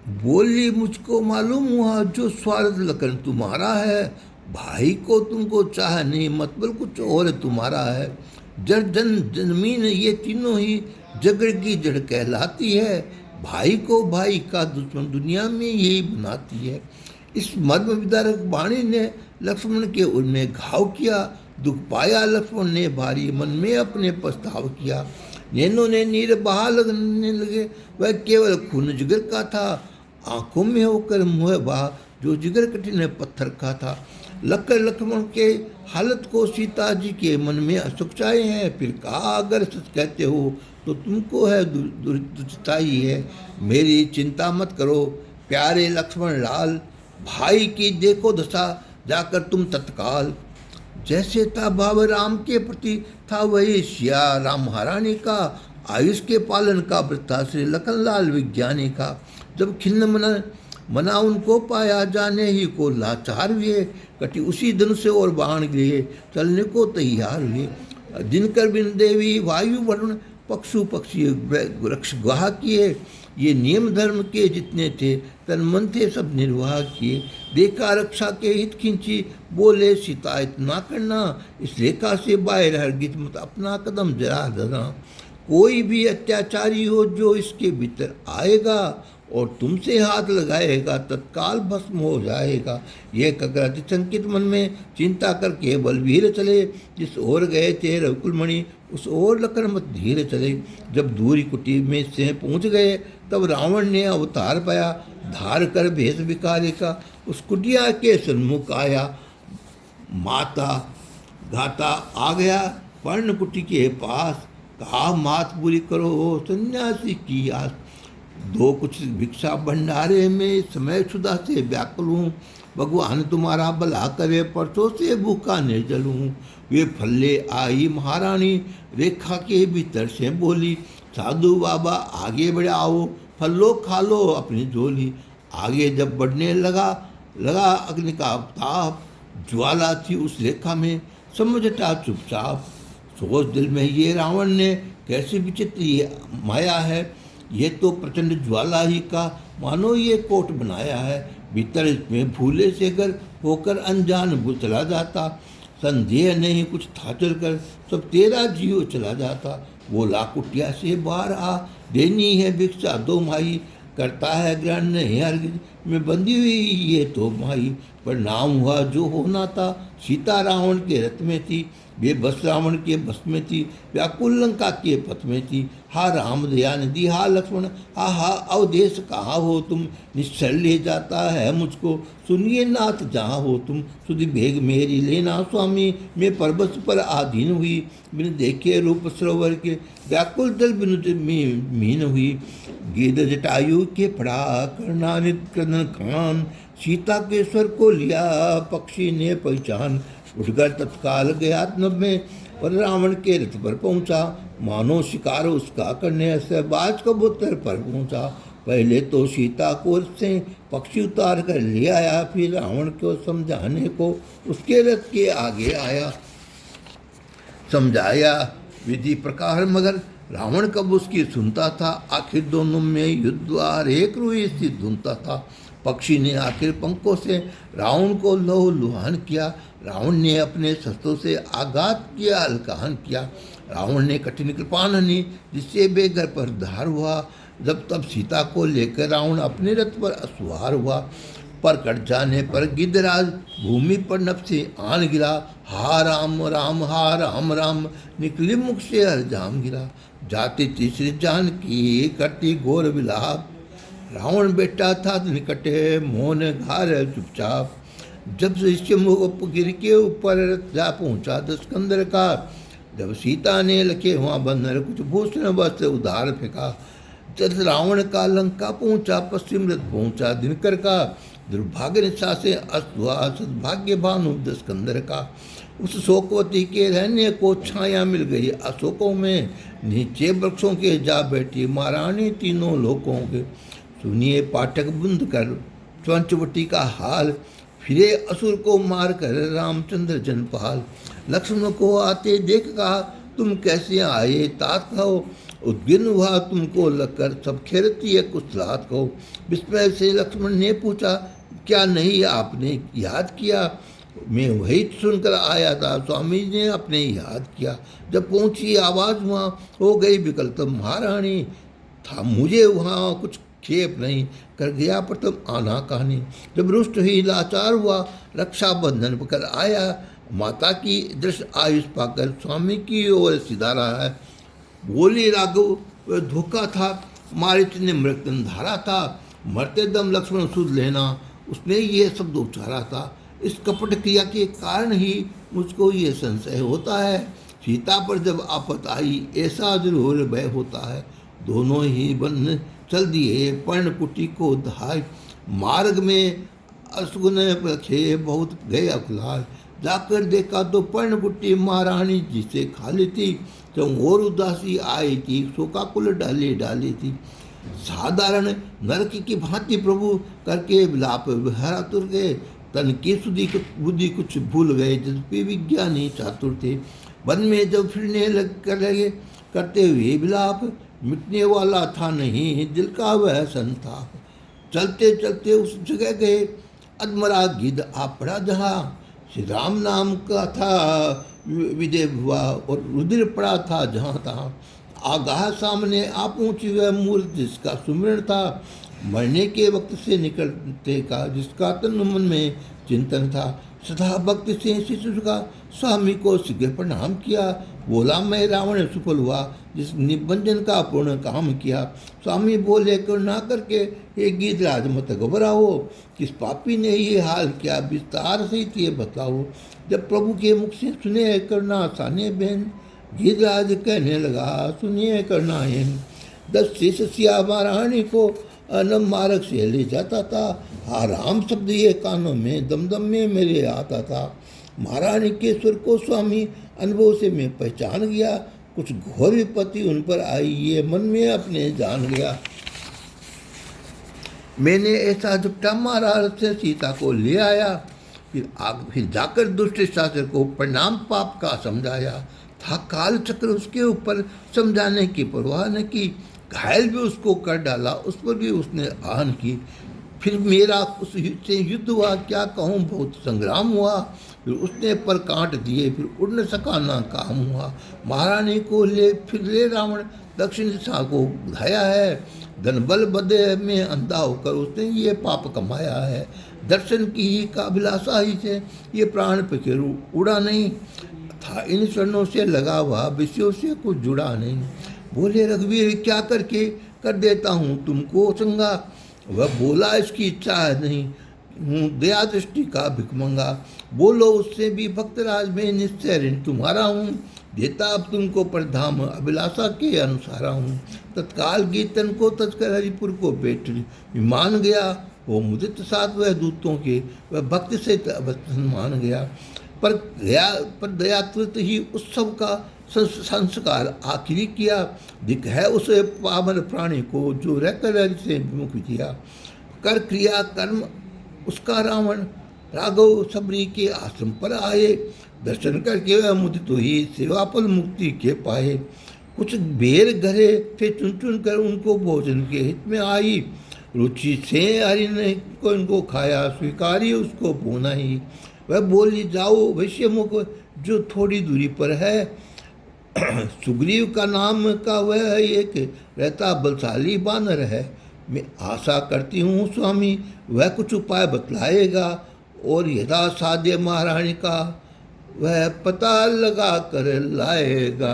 बोली मुझको मालूम हुआ जो स्वार्थ लखन तुम्हारा है, भाई को तुमको चाह नहीं मतबल कुछ और तुम्हारा है। जड़ जन जमीन ये तीनों ही जगड़ की जड़ कहलाती है, भाई को भाई का दुश्मन दुनिया में यही बनाती है। इस मर्म विदारक वाणी ने लक्ष्मण के उनमें घाव किया, दुख पाया लक्ष्मण ने भारी मन में अपने पछताव किया। नैनों ने नीर बहा लगने लगे, वह केवल खून जिगर का था, आंखों में होकर मुँह बहा जो जिगर कठिन पत्थर का था। लक्ष्मण के हालत को सीता जी के मन में अशोक छाए हैं, फिर कहा अगर सच कहते हो तो तुमको है दुचिता ही है। मेरी चिंता मत करो प्यारे लक्ष्मण लाल, भाई की देखो दशा जाकर तुम तत्काल। जैसे था भाव राम के प्रति था वही सिया राम महारानी का, आयुष के पालन का व्रत था श्री लखनलाल विज्ञानी का। जब खिन्न मना उनको पाया, जाने ही को लाचार हुए, कटी उसी दिन से और बाण गिरे चलने को तैयार हुए। दिनकर बिन देवी वायु वरुण पक्षु पक्षी वृक्ष गुहा किए, ये नियम धर्म के जितने थे तन मन थे सब निर्वाह किए। देखा रक्षा के हित खींची, बोले सीता इतना करना, इस रेखा से बाहर हरगिज मत अपना कदम जरा धरना। कोई भी अत्याचारी हो जो इसके भीतर आएगा और तुमसे हाथ लगाएगा तत्काल भस्म हो जाएगा। यह कहकर अतिशंकित मन में चिंता करके बलवीर चले, जिस ओर गए थे रघुकुलमणि उस ओर लखन मत धीरे चले। जब दूरी कुटी में से पहुँच गए तब रावण ने अवतार पाया, धार कर भेष भिखारी का उस कुटिया के सन्मुख आया। माता घाता आ गया पर्ण कुटी के पास, कहा मात पूरी करो सन्यासी की आस। दो कुछ भिक्षा भंडारे में समय क्षुधा से व्याकुल हूँ, भगवान तुम्हारा भला करे परसों से भूखा निर्जल हूँ। वे फल्ले आई महारानी रेखा के भीतर से बोली, साधु बाबा आगे बढ़े आओ, फल लो खा लो अपनी झोली। आगे जब बढ़ने लगा अग्नि का ताप, ज्वाला थी उस रेखा में समझटा चुपचाप। सोच दिल में ये रावण ने कैसी विचित्र ये माया है, ये तो प्रचंड ज्वाला ही का मानो ये कोट बनाया है। भीतर इसमें भूले से अगर होकर अनजान चला जाता, संदेह नहीं कुछ था चलकर सब तेरा जीव चला जाता। बोला कुटिया से बाहर आ, देनी है भिक्षा दो माई, करता है ग्रहण नहीं हरगिज में बंदी हुई ये तो माई। पर नाम हुआ जो होना था, सीता रावण के रथ में थी, बेबस रावण के बस में थी, व्याकुल लंका के पथ में थी। हा राम दया निधि हा लक्ष्मण हा अवदेश कहाँ हो तुम, निश्चल ले जाता है मुझको सुनिए नाथ जहाँ हो तुम। सुधि भेग मेरी लेना स्वामी, मैं पर्वत पर आधीन हुई, बिन देखे रूप सरोवर के व्याकुल जल बिन मीन हुई। गिद जटायु के पड़ा करनानित क्रदन कान, सीता के स्वर को लिया पक्षी ने पहचान। उठकर तत्काल गया नभ में और रावण के रथ पर पहुंचा, मानो शिकार उसका करने से बाज कबूतर पर पहुंचा। पहले तो सीता को रथ से पक्षी उतार कर ले आया, फिर रावण को समझाने को उसके रथ के आगे आया। समझाया विधि प्रकार मगर रावण कब उसकी सुनता था, आखिर दोनों में युद्ध एक रुई स्थित धुनता था। पक्षी ने आखिर पंखों से रावण को लहू लुहान किया, रावण ने अपने शस्त्रों से आघात किया हल्काहन किया। रावण ने कठिन कृपाण हनी जिससे बेघर पर धार हुआ। जब तब सीता को लेकर रावण अपने रथ पर असवार हुआ, पर कट जाने पर गिद्धराज भूमि पर नभ से आन गिरा। हा राम राम हा राम राम निकली मुख से हर जाम गिरा। जाति तीसरी जान की करती घोर विलाप, रावण बेटा था निकटे मोहन घार चुपचाप। जब से इसके मुख गिर के ऊपर जा पहुंचा दस्कंदर का, जब सीता ने लखे वहाँ बंधन कुछ भूषण वस्त्र उधार फेंका। जब रावण का लंका पहुंचा पश्चिम रथ पहुंचा दिनकर का, दुर्भाग्य निशा से अस्त हुआ सद्भाग्य भानु दस्कंदर का। उस शोकवती के रहने को छाया मिल गई अशोकों में, नीचे वृक्षों के जा बैठी महारानी तीनों लोकों के। सुनिए पाठक बुंद कर पंचवटी का हाल, फिरे असुर को मार कर रामचंद्र जनपाल। लक्ष्मण को आते देख कहा तुम कैसे आए तात कहो, उद्गिन हुआ तुमको लगकर सब खेलती है कुछ रात कहो। विस्मय से लक्ष्मण ने पूछा, क्या नहीं आपने याद किया? मैं वही सुनकर आया था। स्वामी ने अपने याद किया। जब पहुंची आवाज़ वहाँ हो गई विकल, तब महारानी था मुझे वहाँ कुछ खेप नहीं कर गया प्रथम आना कहानी। जब रुष्ट ही लाचार हुआ रक्षाबंधन कर आया, माता की दृश्य आयुष पाकर स्वामी की ओर सीधा रहा है। बोली राघव वह धोखा था, मारिच ने मृत्यु धारा था, मरते दम लक्ष्मण सुध लेना, उसने ये शब्द उच्चारा था। इस कपट क्रिया के कारण ही मुझको ये संशय होता है, सीता पर जब आफत आई ऐसा जरूर भय होता है। दोनों ही वन चल दिए पर्णकुटी को दहाय, मार्ग में असगुन रखे बहुत गए अकुलाल। जाकर देखा तो पर्णकुटी महारानी जिसे खाली थी, जब और उदासी आई थी शोकाकुल डाली डाली थी। साधारण नरक की भांति प्रभु करके विलाप विहरा तुर गए, तन की सुधी बुद्धि कुछ भूल गए, यद्यपि विज्ञानी चातुर थे। वन में जब फिरने लगे करते हुए विलाप, मिटने वाला था नहीं दिल का वह संताप। चलते चलते उस जगह गए अधमरा गिद्ध आप पड़ा जहाँ, श्री राम नाम का था विजय हुआ और रुधिर पड़ा था जहाँ तहाँ। आगाह सामने आ पहुंची वह मूर्त जिसका सुमिरन था, मरने के वक्त से निकलते का जिसका तन मन में चिंतन था। सदा भक्ति से शिशु का स्वामी को शीघ्र प्रणाम किया, बोला मैं रावण सफल हुआ जिस निबंजन का पूर्ण काम किया। स्वामी बोले करुणा करके ये गीधराज मत घबराओ, किस पापी ने ये हाल किया विस्तार से ये बतलाओ। जब प्रभु के मुख से सुने करुणा साने बहन, गीधराज कहने लगा सुनिए करुणा एन। 10 शेष सिया महारानी को अनम मार्ग से ले जाता था, हाँ राम शब्द ये कानों में दमदम में मेरे आता था। महारानी के स्वर को स्वामी अनुभव से मैं पहचान गया, कुछ घोर विपत्ति उन पर आई ये मन में अपने जान गया। मैंने ऐसा झपटा मारा से सीता को ले आया, फिर जाकर दुष्ट शासक को प्रणाम पाप का समझाया। था काल चक्र उसके ऊपर समझाने की परवाह न की, घायल भी उसको कर डाला उस पर भी उसने आहन की। फिर मेरा उस से युद्ध हुआ क्या कहूँ बहुत संग्राम हुआ, फिर उसने पर काट दिए फिर उड़ न सका ना काम हुआ। महारानी को फिर ले रावण दक्षिण दिशा को उठाया है, धन बल बदे में अंधा होकर उसने ये पाप कमाया है। दर्शन की ही का अभिलाषा ही से ये प्राण पे उड़ा नहीं था, इन चरणों से लगा हुआ विषयों से कुछ जुड़ा नहीं। बोले रघुवीर क्या करके कर देता हूँ तुमको चंगा, वह बोला इसकी इच्छा है नहीं हूँ दया दृष्टि का भिकमंगा। बोलो उससे भी भक्तराज में निश्चय ऋण तुम्हारा हूँ, देता अब तुमको परधाम अभिलाषा के अनुसारा हूँ। तत्काल गीतन को तजकर हरिपुर को बैठ मान गया, वो मुदित साथ वह दूतों के वह भक्ति से मान गया। पर दया तुरंत ही उत्सव का संस्कार आखिरी किया, दिख है उस पावन प्राणी को जो रहकर से विमुख किया। कर क्रिया कर्म उसका रावण राघव सबरी के आश्रम पर आए, दर्शन करके वह मुदित हुई सेवा पर मुक्ति के पाए। कुछ बेर घरे थे चुन चुन कर उनको भोजन के हित में आई, रुचि से हरि ने को इनको खाया स्वीकारी उसको बोना ही। वह बोली जाओ वैश्यमुख जो थोड़ी दूरी पर है, सुग्रीव का नाम का वह एक रहता बलशाली बानर है। मैं आशा करती हूँ स्वामी वह कुछ उपाय बतलाएगा और यथा साध्य महारानी का वह पता लगा कर लाएगा।